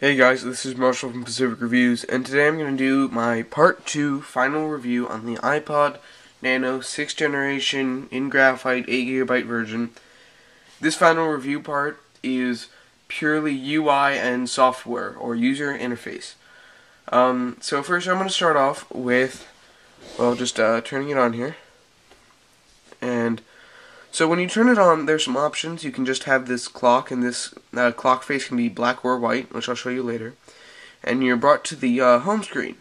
Hey guys, this is Marshall from Pacific Reviews, and today I'm going to do my part 2 final review on the iPod Nano 6th generation in graphite 8GB version. This final review part is purely UI and software, or user interface. So first I'm going to start off with, just turning it on here. And so when you turn it on, there's some options. You can just have this clock, and this clock face can be black or white, which I'll show you later. And you're brought to the home screen,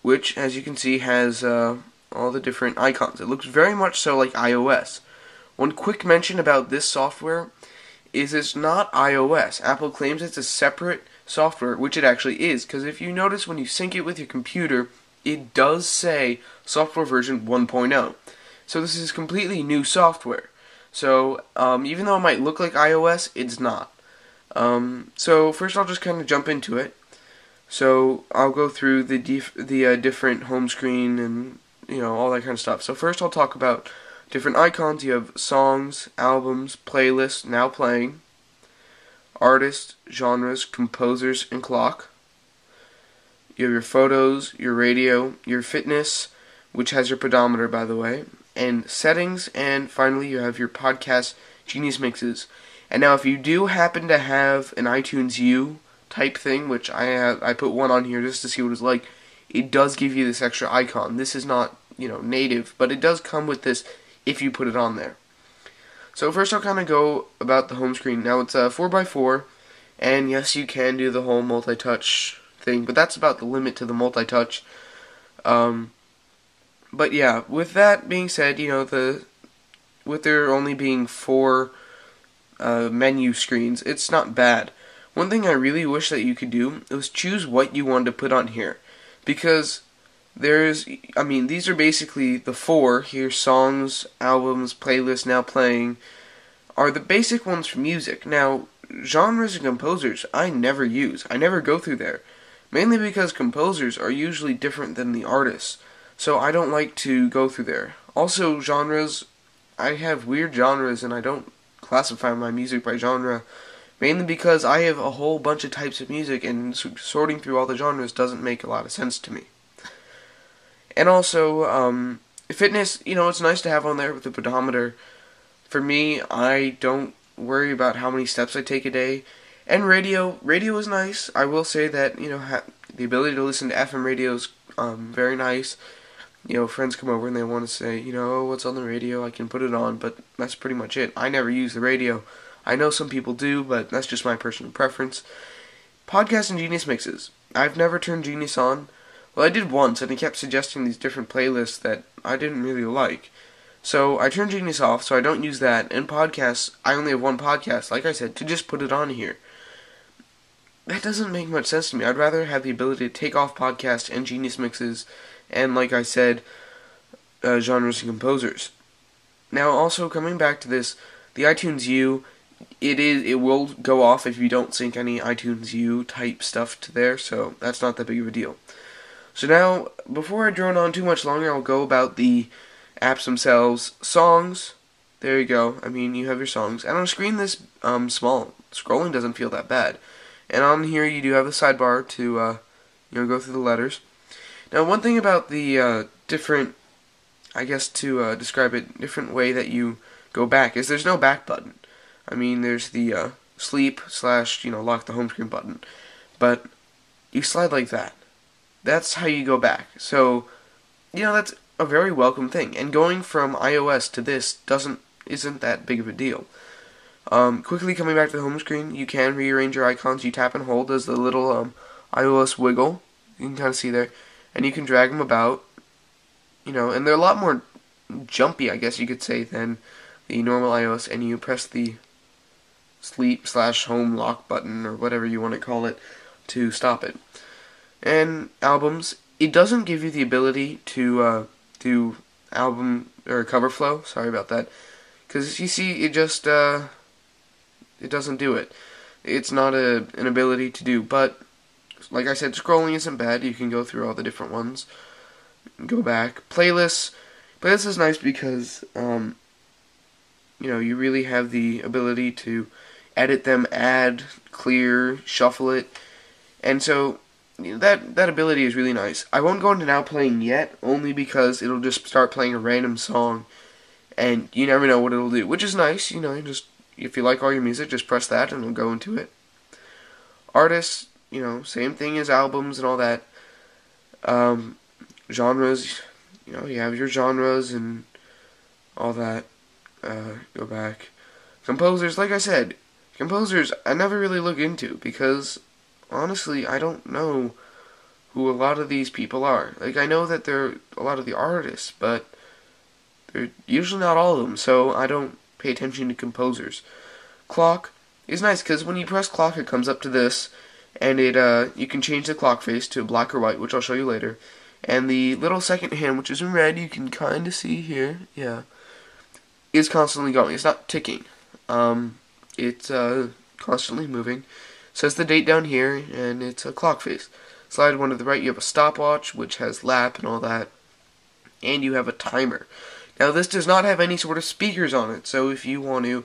which, as you can see, has all the different icons. It looks very much so like iOS. One quick mention about this software is it's not iOS. Apple claims it's a separate software, which it actually is, because if you notice when you sync it with your computer, it does say software version 1.0. So this is completely new software. So even though it might look like iOS, it's not. So first I'll just kind of jump into it. So I'll go through the different home screen and all that kind of stuff. So first I'll talk about different icons. You have songs, albums, playlists, now playing, artists, genres, composers, and clock. You have your photos, your radio, your fitness, which has your pedometer, by the way, and settings, and finally you have your podcast Genius Mixes. And now if you do happen to have an iTunes U type thing, which I put one on here just to see what it's like, it does give you this extra icon. This is not, native, but it does come with this if you put it on there. So first I'll kind of go about the home screen. Now it's a 4x4, and yes, you can do the whole multi-touch thing, but that's about the limit to the multi-touch. But yeah, with that being said, with there only being 4 menu screens, it's not bad. One thing I really wish that you could do was choose what you wanted to put on here, because these are basically the 4 here: songs, albums, playlists, now playing, are the basic ones for music. Now, genres and composers, I never use. I never go through there, mainly because composers are usually different than the artists. So I don't like to go through there. Also, genres, I have weird genres and I don't classify my music by genre, mainly because I have a whole bunch of types of music and sorting through all the genres doesn't make a lot of sense to me. And also, fitness, it's nice to have on there with the pedometer. For me, I don't worry about how many steps I take a day. And radio is nice. I will say that, the ability to listen to FM radio is very nice. Friends come over and they want to say, what's on the radio, I can put it on, but that's pretty much it. I never use the radio. I know some people do, but that's just my personal preference. Podcast and Genius Mixes. I've never turned Genius on. Well, I did once, and it kept suggesting these different playlists that I didn't really like. So I turned Genius off, so I don't use that. And podcasts, I only have one podcast, like I said, to just put it on here. That doesn't make much sense to me. I'd rather have the ability to take off podcast and Genius Mixes, and like I said, genres and composers. Now, also coming back to this, the iTunes U, it will go off if you don't sync any iTunes U type stuff to there, so that's not that big of a deal. So now, before I drone on too much longer, I'll go about the apps themselves. Songs, there you go. You have your songs, and on a screen this small, scrolling doesn't feel that bad. And on here you do have a sidebar to go through the letters. Now, one thing about the different, to describe it, different way that you go back is there's no back button. There's the sleep / lock the home screen button, but you slide like that. That's how you go back. So, that's a very welcome thing. And going from iOS to this isn't that big of a deal. Quickly coming back to the home screen, you can rearrange your icons. You tap and hold as the little iOS wiggle. You can kind of see there. And you can drag them about, and they're a lot more jumpy, I guess you could say, than the normal iOS, and you press the sleep / home lock button, or whatever you want to call it, to stop it. And albums, it doesn't give you the ability to do album or cover flow, sorry about that, because you see, it just, it doesn't do it. It's not an ability to do, but like I said, scrolling isn't bad. You can go through all the different ones. Go back. Playlists is nice because, you really have the ability to edit them, add, clear, shuffle it. And so that ability is really nice. I won't go into now playing yet, only because it'll just start playing a random song, and you never know what it'll do, which is nice. Just if you like all your music, just press that and it'll go into it. Artists, same thing as albums and all that. Genres, you have your genres and all that. Go back. Composers, like I said, composers I never really look into because honestly I don't know who a lot of these people are. Like, I know that they're a lot of the artists, but they're usually not all of them, so I don't pay attention to composers. Clock is nice because when you press clock it comes up to this, and you can change the clock face to black or white, which I'll show you later. And the little second hand, which is in red, you can kind of see here, yeah, is constantly going. It's not ticking. It's constantly moving. It says the date down here, and it's a clock face. Slide one to the right, you have a stopwatch, which has lap and all that, and you have a timer. Now, this does not have any sort of speakers on it, so if you want to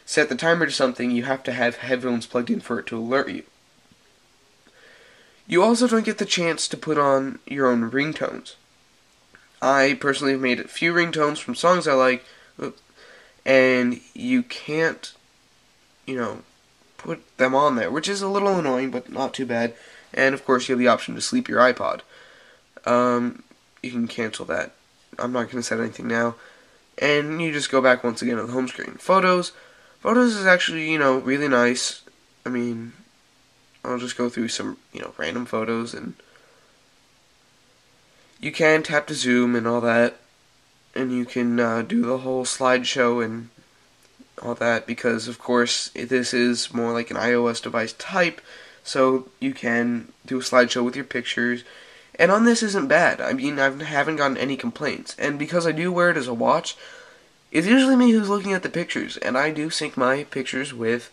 set the timer to something, you have to have headphones plugged in for it to alert you. You also don't get the chance to put on your own ringtones. I personally have made a few ringtones from songs I like, and you can't, put them on there, which is a little annoying, but not too bad. And of course, you have the option to sleep your iPod. You can cancel that. I'm not going to set anything now. And you just go back once again to the home screen. Photos is actually, really nice. I mean, I'll just go through some, random photos, and you can tap to zoom and all that, and you can do the whole slideshow and all that, because of course this is more like an iOS device type, so you can do a slideshow with your pictures, and on this isn't bad. I mean, I haven't gotten any complaints, and because I do wear it as a watch, it's usually me who's looking at the pictures, and I do sync my pictures with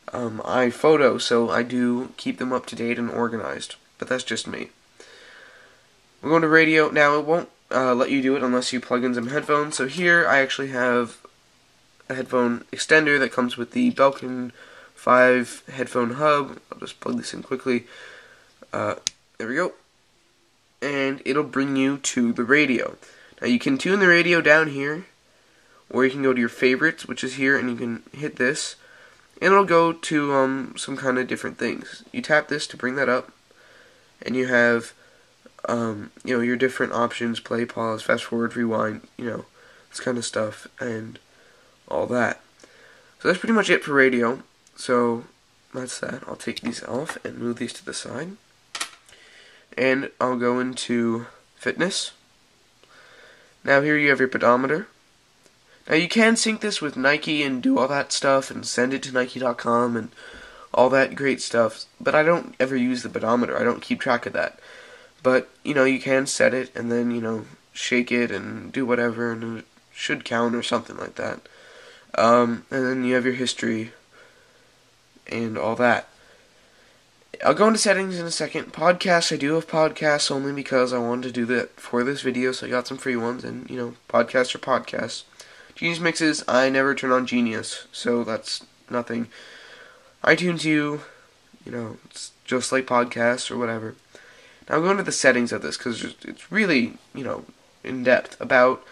iPhoto, so I do keep them up to date and organized, but that's just me. We're going to radio. Now, it won't let you do it unless you plug in some headphones, so here I actually have a headphone extender that comes with the Belkin 5 headphone hub. I'll just plug this in quickly. There we go. And it'll bring you to the radio. Now, you can tune the radio down here, or you can go to your favorites, which is here, and you can hit this, and it'll go to some kind of different things. You tap this to bring that up, and you have your different options: play, pause, fast forward, rewind, this kind of stuff, and all that. So that's pretty much it for radio. So that's that. I'll take these off and move these to the side, and I'll go into fitness. Now here you have your pedometer. Now you can sync this with Nike and do all that stuff and send it to Nike.com and all that great stuff, but I don't ever use the pedometer. I don't keep track of that. But, you can set it and then, shake it and do whatever, and it should count or something like that. And then you have your history and all that. I'll go into settings in a second. Podcasts, I do have podcasts only because I wanted to do that for this video, so I got some free ones, and, podcasts are podcasts. Genius Mixes, I never turn on Genius, so that's nothing. iTunes U, it's just like podcasts or whatever. Now I'm going to the settings of this because it's really, in depth. About,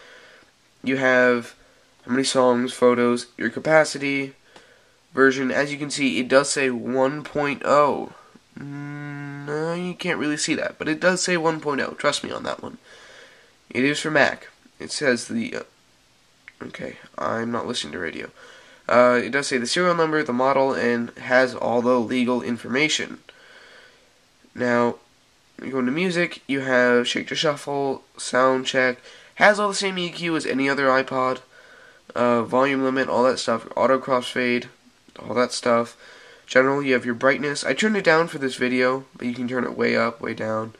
you have how many songs, photos, your capacity, version. As you can see, it does say 1.0. No, you can't really see that, but it does say 1.0. Trust me on that one. It is for Mac. It says the... okay, I'm not listening to radio. It does say the serial number, the model, and has all the legal information. Now, you go into music, you have shake to shuffle, sound check, has all the same EQ as any other iPod, volume limit, all that stuff, auto crossfade, all that stuff. General, you have your brightness. I turned it down for this video, but you can turn it way up, way down.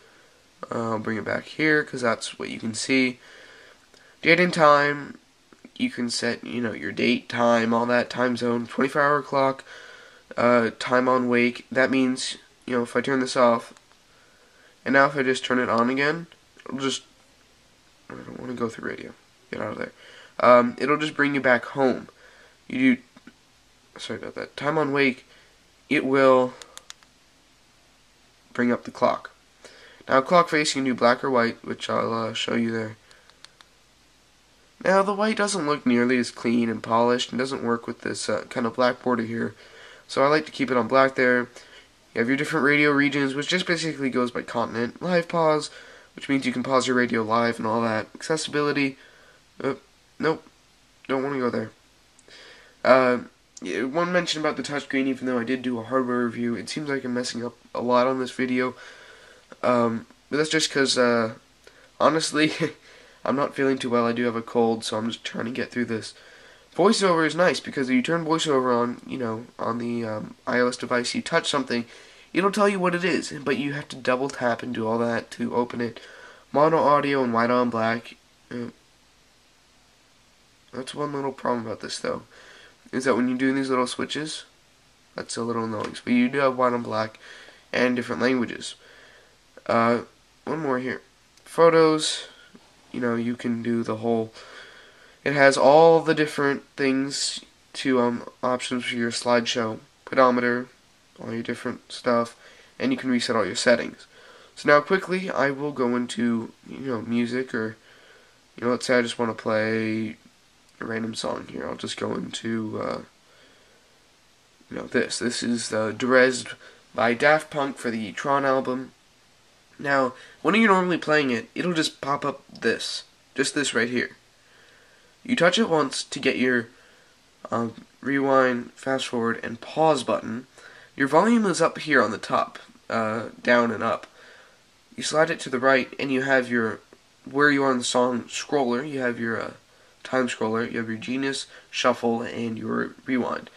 I'll bring it back here, because that's what you can see. Date and time, you can set, your date, time, all that, time zone, 24-hour clock, time on wake. That means, if I turn this off, and now if I just turn it on again, it'll just, I don't want to go through radio, get out of there. It'll just bring you back home. You do, sorry about that, time on wake, it will bring up the clock. Now clock face you can do black or white, which I'll show you there. Now the white doesn't look nearly as clean and polished and doesn't work with this kind of black border here. So I like to keep it on black there. You have your different radio regions, which just basically goes by continent. Live pause, which means you can pause your radio live and all that. Accessibility, nope, don't want to go there. One mention about the touchscreen, even though I did do a hardware review, it seems like I'm messing up a lot on this video. But that's just because, honestly, I'm not feeling too well. I do have a cold, so I'm just trying to get through this. VoiceOver is nice because if you turn VoiceOver on, on the iOS device, you touch something, it'll tell you what it is, but you have to double tap and do all that to open it. Mono audio and white on black. That's one little problem about this, though, is that when you're doing these little switches, that's a little annoying. But you do have white on black and different languages. One more here. Photos, you can do the whole... It has all the different things to options for your slideshow, pedometer, all your different stuff, and you can reset all your settings. So now quickly, I will go into music, or let's say I just want to play a random song here. I'll just go into this. This is Dresd by Daft Punk for the Tron album. Now, when you're normally playing it, it'll just pop up this right here. You touch it once to get your rewind, fast forward, and pause button. Your volume is up here on the top, down and up. You slide it to the right, and you have your, where you are in the song scroller, you have your time scroller, you have your Genius, Shuffle, and your Rewind.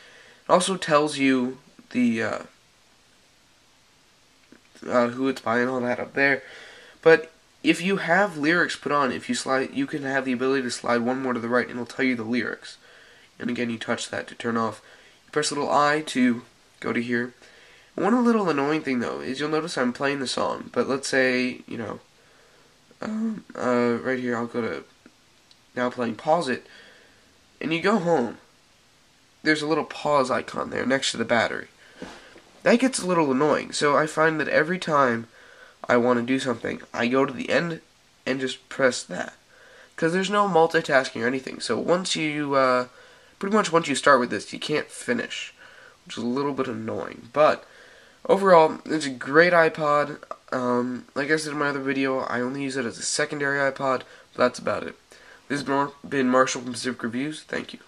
It also tells you the who it's by and all that up there. But if you have lyrics put on, if you slide, you can have the ability to slide one more to the right, and it'll tell you the lyrics. And again, you touch that to turn off. You press a little I to go to here. One little annoying thing though is you'll notice I'm playing the song, but let's say right here I'll go to now playing, pause it, and you go home. There's a little pause icon there next to the battery. That gets a little annoying, so I find that every time I want to do something, I go to the end and just press that. Because there's no multitasking or anything, so once you, pretty much once you start with this, you can't finish, which is a little bit annoying. But overall, it's a great iPod. Like I said in my other video, I only use it as a secondary iPod, but that's about it. This has been Marshall from Pacific Reviews. Thank you.